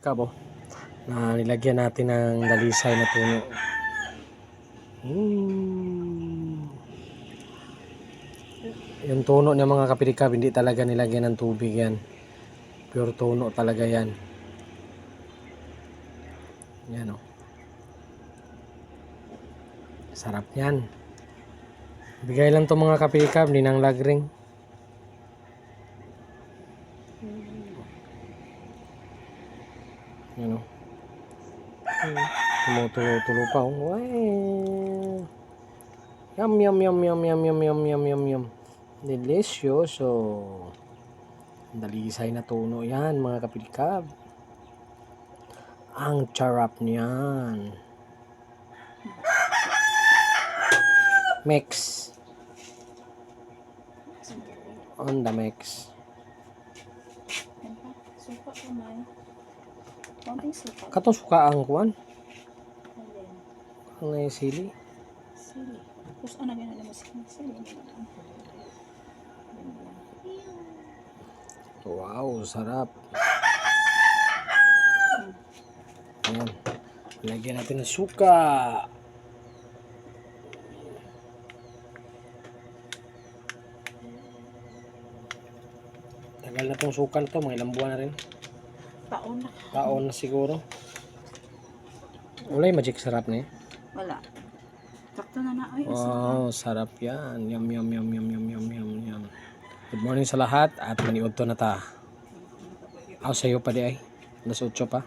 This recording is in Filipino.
Kabo na nilagyan natin ng dalisay na tuno. Yung tuno ng mga kapirikab, hindi talaga nilagyan ng tubig yan. Pure tuno talaga yan. Yan o. Sarap yan. Bigay lang to mga kapirikab, hindi nang lagring. Yan o. Tumutulo pa o. Wow. Yum yum yum yum yum yum yum yum yum yum. Delicioso. Dalisay na tuno yan mga kapirikab. Ang charap niyan. Mix. On the mix. Suka ko man. Konting suka. Katong suka ang kuan. Ang sili. Sili. Tapos ano ganun naman sili. Wow, sarap. Ayan. Lagyan natin ng suka. Tagal na tong suka na to, mga ilang buwan na rin. Taon na. Taon na siguro. Wala yung magic sarap na eh. Wala. Sakto na na. Ay, Wow, sarap yan. Yum, yum, yum, yum, yum, yum, yum, yum. Good morning sa lahat at maniod to na ta. Aw, sa'yo pa di ay. Alas 8 pa.